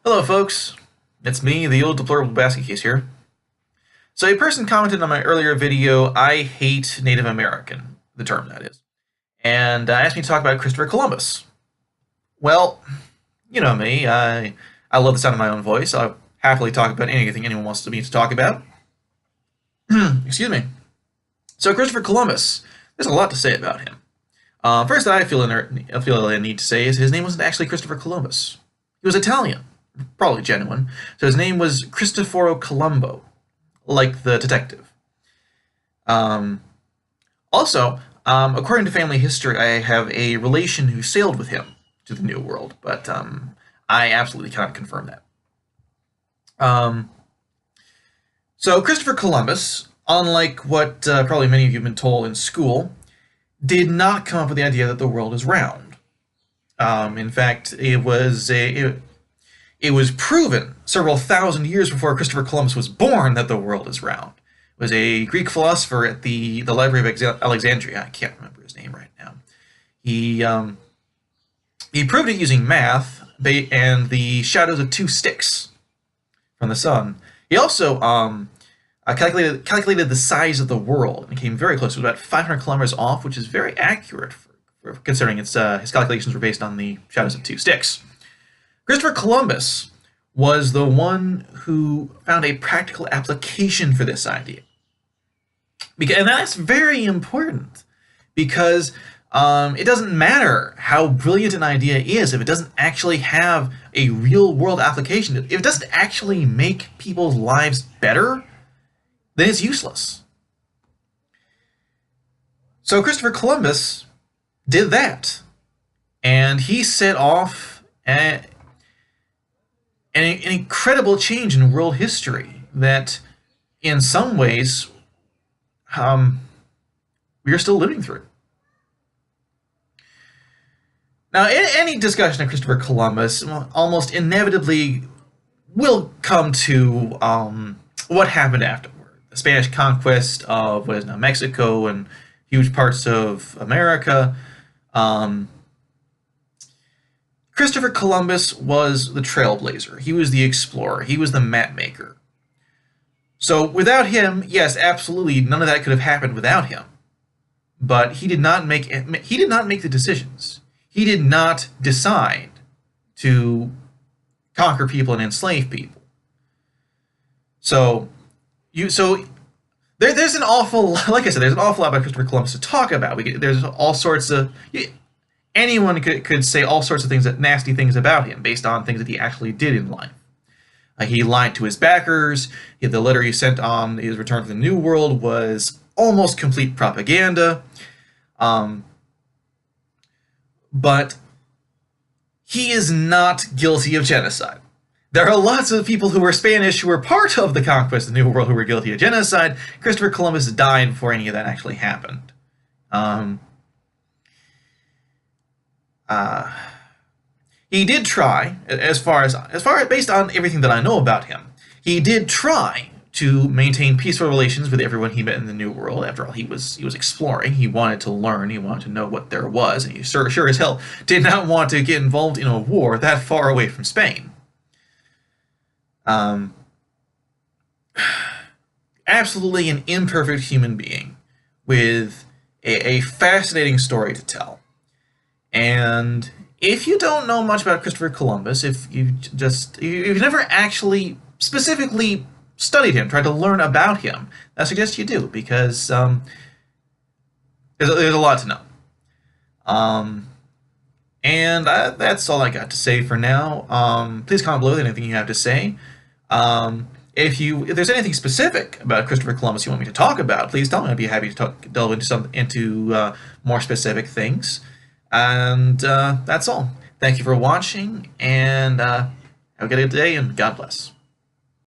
Hello folks, it's me, the old Deplorable basket case here. So a person commented on my earlier video, I hate Native American, the term that is, and asked me to talk about Christopher Columbus. Well, you know me, I love the sound of my own voice. I'll happily talk about anything anyone wants me to talk about. Excuse me. So Christopher Columbus, there's a lot to say about him. First, I feel a need to say is his name wasn't actually Christopher Columbus. He was Italian, probably Genoan, so his name was Christophoro Colombo, like the detective. Also, according to family history, I have a relation who sailed with him to the New World, but I absolutely cannot confirm that. So Christopher Columbus, unlike what probably many of you have been told in school, did not come up with the idea that the world is round. In fact, it was proven several thousand years before Christopher Columbus was born that the world is round. It was a Greek philosopher at the LIbrary of Alexandria. I can't remember his name right now. He proved it using math and the shadows of two sticks from the sun. He also calculated the size of the world and came very close. It was about 500 kilometers off, which is very accurate considering his calculations were based on the shadows of two sticks. Christopher Columbus was the one who found a practical application for this idea. And that's very important because it doesn't matter how brilliant an idea is if it doesn't actually have a real-world application. If it doesn't actually make people's lives better, then it's useless. So Christopher Columbus did that, and he set off an incredible change in world history that, in some ways, we are still living through. Now, any discussion of Christopher Columbus almost inevitably will come to what happened afterward. The Spanish conquest of what is now Mexico and huge parts of America. Christopher Columbus was the trailblazer. He was the explorer. He was the mapmaker. So without him, yes, absolutely, none of that could have happened without him. But he did not make the decisions. He did not decide to conquer people and enslave people. There's an awful, like I said, there's an awful lot about Christopher Columbus to talk about. There's all sorts of, anyone could say all sorts of things, nasty things about him based on things that he actually did in life. He lied to his backers. The letter he sent on his return to the New World was almost complete propaganda. But he is not guilty of genocide. There are lots of people who were Spanish who were part of the conquest of the New World who were guilty of genocide. Christopher Columbus died before any of that actually happened. He did try, as far as based on everything that I know about him, he did try to maintain peaceful relations with everyone he met in the New World. After all, he was exploring. He wanted to learn. He wanted to know what there was, and he sure as hell did not want to get involved in a war that far away from Spain. Absolutely an imperfect human being with a fascinating story to tell. And if you don't know much about Christopher Columbus, if you've never actually specifically studied him, tried to learn about him, I suggest you do, because there's a lot to know. And that's all I got to say for now. Please comment below with anything you have to say. If there's anything specific about Christopher Columbus you want me to talk about, please tell me. I'd be happy to delve into more specific things. And that's all. Thank you for watching, and have a good day, and God bless.